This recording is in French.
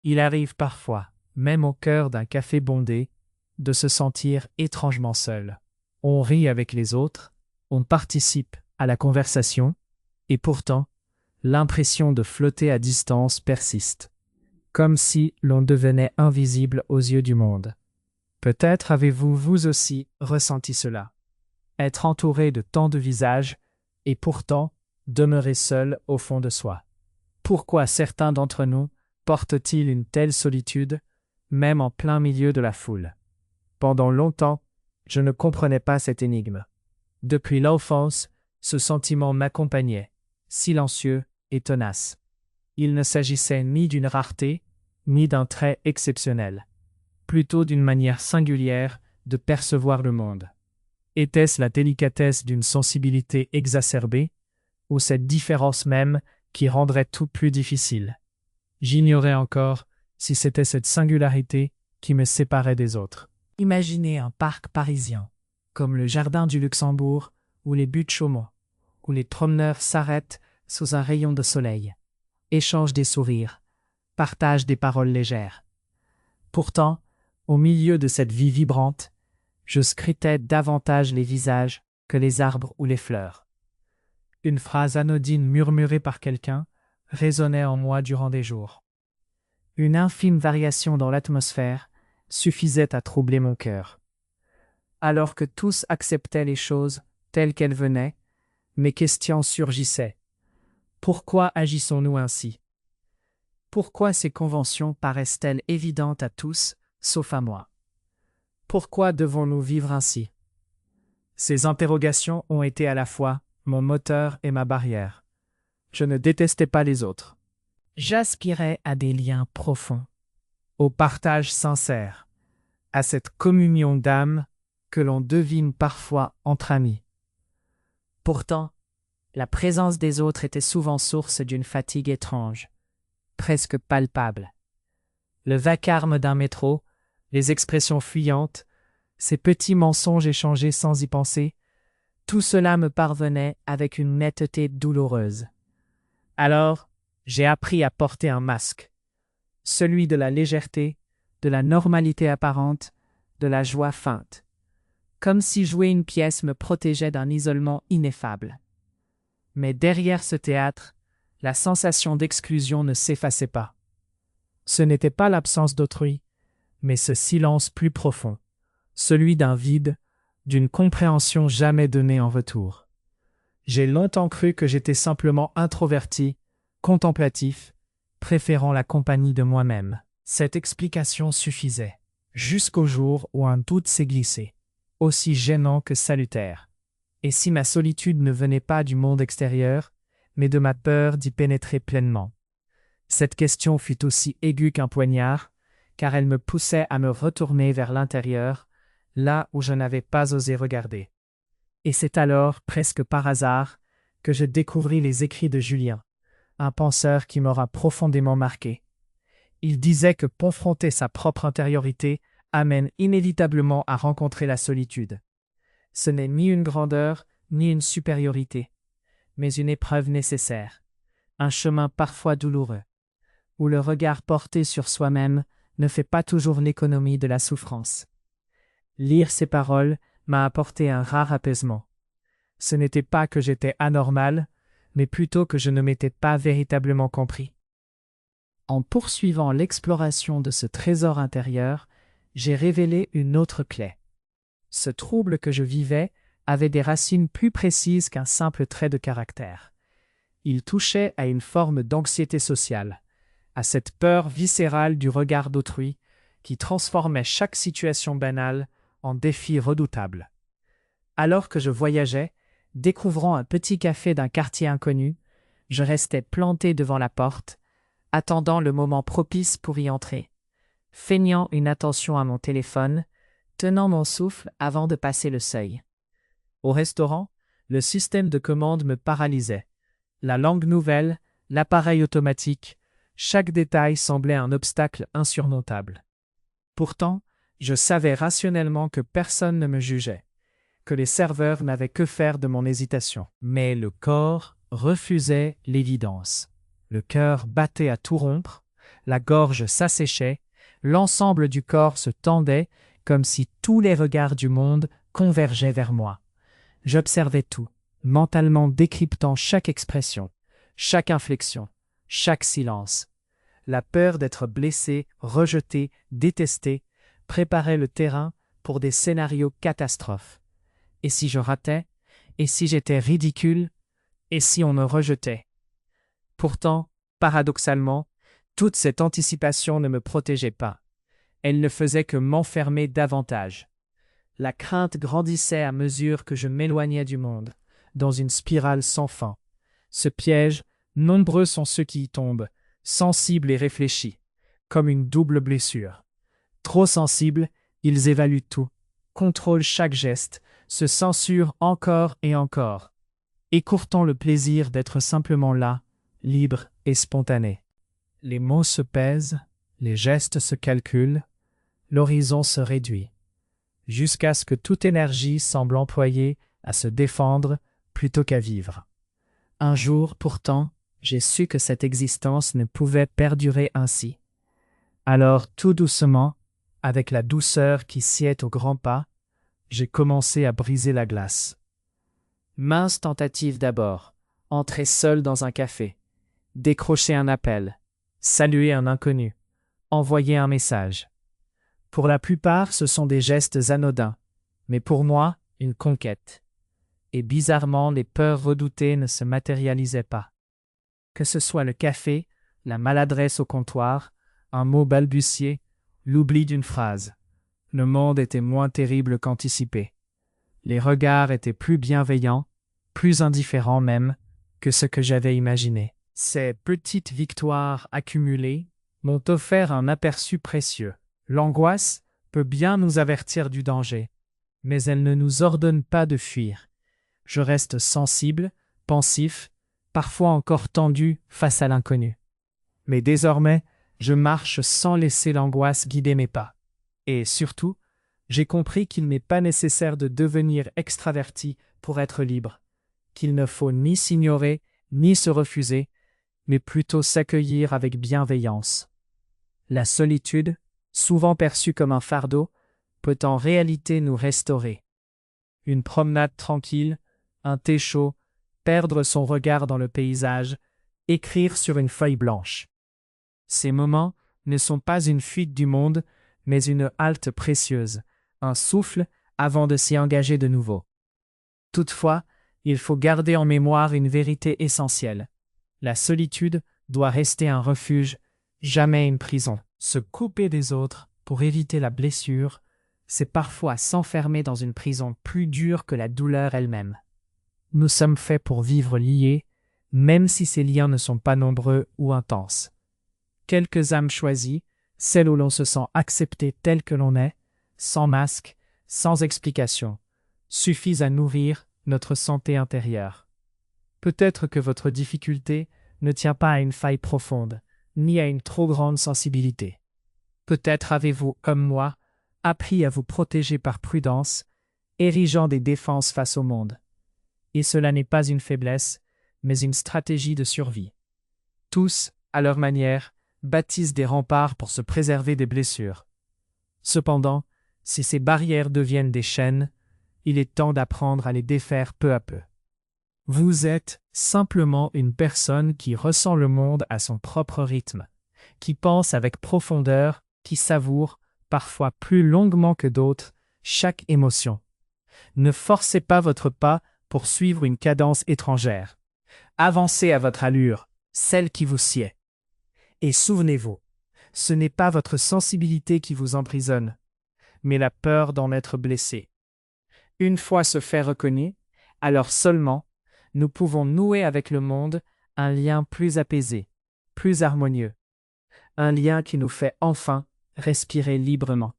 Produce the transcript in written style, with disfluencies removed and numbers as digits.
Il arrive parfois, même au cœur d'un café bondé, de se sentir étrangement seul. On rit avec les autres, on participe à la conversation, et pourtant, l'impression de flotter à distance persiste, comme si l'on devenait invisible aux yeux du monde. Peut-être avez-vous vous aussi ressenti cela. Être entouré de tant de visages, et pourtant demeurer seul au fond de soi. Pourquoi certains d'entre nous portent-ils une telle solitude, même en plein milieu de la foule? Pendant longtemps, je ne comprenais pas cette énigme. Depuis l'enfance, ce sentiment m'accompagnait, silencieux et tenace. Il ne s'agissait ni d'une rareté, ni d'un trait exceptionnel, plutôt d'une manière singulière de percevoir le monde. Était-ce la délicatesse d'une sensibilité exacerbée, ou cette différence même qui rendrait tout plus difficile? J'ignorais encore si c'était cette singularité qui me séparait des autres. Imaginez un parc parisien, comme le Jardin du Luxembourg ou les buttes Chaumont, où les promeneurs s'arrêtent sous un rayon de soleil, échangent des sourires, partagent des paroles légères. Pourtant, au milieu de cette vie vibrante, je scrutais davantage les visages que les arbres ou les fleurs. Une phrase anodine murmurée par quelqu'un résonnait en moi durant des jours. Une infime variation dans l'atmosphère suffisait à troubler mon cœur. Alors que tous acceptaient les choses telles qu'elles venaient, mes questions surgissaient. Pourquoi agissons-nous ainsi? Pourquoi ces conventions paraissent-elles évidentes à tous, sauf à moi? Pourquoi devons-nous vivre ainsi? Ces interrogations ont été à la fois mon moteur et ma barrière. Je ne détestais pas les autres. J'aspirais à des liens profonds, au partage sincère, à cette communion d'âme que l'on devine parfois entre amis. Pourtant, la présence des autres était souvent source d'une fatigue étrange, presque palpable. Le vacarme d'un métro, les expressions fuyantes, ces petits mensonges échangés sans y penser, tout cela me parvenait avec une netteté douloureuse. Alors, j'ai appris à porter un masque, celui de la légèreté, de la normalité apparente, de la joie feinte, comme si jouer une pièce me protégeait d'un isolement ineffable. Mais derrière ce théâtre, la sensation d'exclusion ne s'effaçait pas. Ce n'était pas l'absence d'autrui, mais ce silence plus profond, celui d'un vide, d'une compréhension jamais donnée en retour. J'ai longtemps cru que j'étais simplement introverti, contemplatif, préférant la compagnie de moi-même. Cette explication suffisait, jusqu'au jour où un doute s'est glissé, aussi gênant que salutaire. Et si ma solitude ne venait pas du monde extérieur, mais de ma peur d'y pénétrer pleinement? Cette question fut aussi aiguë qu'un poignard, car elle me poussait à me retourner vers l'intérieur, là où je n'avais pas osé regarder. Et c'est alors, presque par hasard, que je découvris les écrits de Julien, un penseur qui m'aura profondément marqué. Il disait que confronter sa propre intériorité amène inévitablement à rencontrer la solitude. Ce n'est ni une grandeur, ni une supériorité, mais une épreuve nécessaire, un chemin parfois douloureux, où le regard porté sur soi-même ne fait pas toujours l'économie de la souffrance. Lire ces paroles m'a apporté un rare apaisement. Ce n'était pas que j'étais anormal, mais plutôt que je ne m'étais pas véritablement compris. En poursuivant l'exploration de ce trésor intérieur, j'ai révélé une autre clé. Ce trouble que je vivais avait des racines plus précises qu'un simple trait de caractère. Il touchait à une forme d'anxiété sociale, à cette peur viscérale du regard d'autrui qui transformait chaque situation banale en défi redoutable. Alors que je voyageais, découvrant un petit café d'un quartier inconnu, je restais planté devant la porte, attendant le moment propice pour y entrer, feignant une attention à mon téléphone, tenant mon souffle avant de passer le seuil. Au restaurant, le système de commande me paralysait. La langue nouvelle, l'appareil automatique, chaque détail semblait un obstacle insurmontable. Pourtant, je savais rationnellement que personne ne me jugeait, que les serveurs n'avaient que faire de mon hésitation. Mais le corps refusait l'évidence. Le cœur battait à tout rompre, La gorge s'asséchait, l'ensemble du corps se tendait comme si tous les regards du monde convergeaient vers moi. J'observais tout, mentalement décryptant chaque expression, chaque inflexion, chaque silence. La peur d'être blessé, rejeté, détesté préparait le terrain pour des scénarios catastrophes. Et si je ratais? Et si j'étais ridicule? Et si on me rejetait? Pourtant, paradoxalement, toute cette anticipation ne me protégeait pas. Elle ne faisait que m'enfermer davantage. La crainte grandissait à mesure que je m'éloignais du monde, dans une spirale sans fin. Ce piège, nombreux sont ceux qui y tombent, sensibles et réfléchis, comme une double blessure. Trop sensibles, ils évaluent tout, contrôlent chaque geste, se censurent encore et encore, écourtant le plaisir d'être simplement là, libre et spontané. Les mots se pèsent, les gestes se calculent, l'horizon se réduit, jusqu'à ce que toute énergie semble employée à se défendre plutôt qu'à vivre. Un jour, pourtant, j'ai su que cette existence ne pouvait perdurer ainsi. Alors, tout doucement, avec la douceur qui sied aux grands pas, j'ai commencé à briser la glace. Mince tentative d'abord, entrer seul dans un café, décrocher un appel, saluer un inconnu, envoyer un message. Pour la plupart, ce sont des gestes anodins, mais pour moi, une conquête. Et bizarrement, les peurs redoutées ne se matérialisaient pas. Que ce soit le café, la maladresse au comptoir, un mot balbutié, l'oubli d'une phrase. Le monde était moins terrible qu'anticipé. Les regards étaient plus bienveillants, plus indifférents même, que ce que j'avais imaginé. Ces petites victoires accumulées m'ont offert un aperçu précieux. L'angoisse peut bien nous avertir du danger, mais elle ne nous ordonne pas de fuir. Je reste sensible, pensif, parfois encore tendu face à l'inconnu. Mais désormais, je marche sans laisser l'angoisse guider mes pas. Et surtout, j'ai compris qu'il n'est pas nécessaire de devenir extraverti pour être libre, qu'il ne faut ni s'ignorer, ni se refuser, mais plutôt s'accueillir avec bienveillance. La solitude, souvent perçue comme un fardeau, peut en réalité nous restaurer. Une promenade tranquille, un thé chaud, perdre son regard dans le paysage, écrire sur une feuille blanche. Ces moments ne sont pas une fuite du monde, mais une halte précieuse, un souffle avant de s'y engager de nouveau. Toutefois, il faut garder en mémoire une vérité essentielle. La solitude doit rester un refuge, jamais une prison. Se couper des autres pour éviter la blessure, c'est parfois s'enfermer dans une prison plus dure que la douleur elle-même. Nous sommes faits pour vivre liés, même si ces liens ne sont pas nombreux ou intenses. Quelques âmes choisies, celles où l'on se sent accepté tel que l'on est, sans masque, sans explication, suffisent à nourrir notre santé intérieure. Peut-être que votre difficulté ne tient pas à une faille profonde, ni à une trop grande sensibilité. Peut-être avez-vous, comme moi, appris à vous protéger par prudence, érigeant des défenses face au monde. Et cela n'est pas une faiblesse, mais une stratégie de survie. Tous, à leur manière, bâtissent des remparts pour se préserver des blessures. Cependant, si ces barrières deviennent des chaînes, il est temps d'apprendre à les défaire peu à peu. Vous êtes simplement une personne qui ressent le monde à son propre rythme, qui pense avec profondeur, qui savoure, parfois plus longuement que d'autres, chaque émotion. Ne forcez pas votre pas pour suivre une cadence étrangère. Avancez à votre allure, celle qui vous sied. Et souvenez-vous, ce n'est pas votre sensibilité qui vous emprisonne, mais la peur d'en être blessé. Une fois ce fait reconnu, alors seulement, nous pouvons nouer avec le monde un lien plus apaisé, plus harmonieux, un lien qui nous fait enfin respirer librement.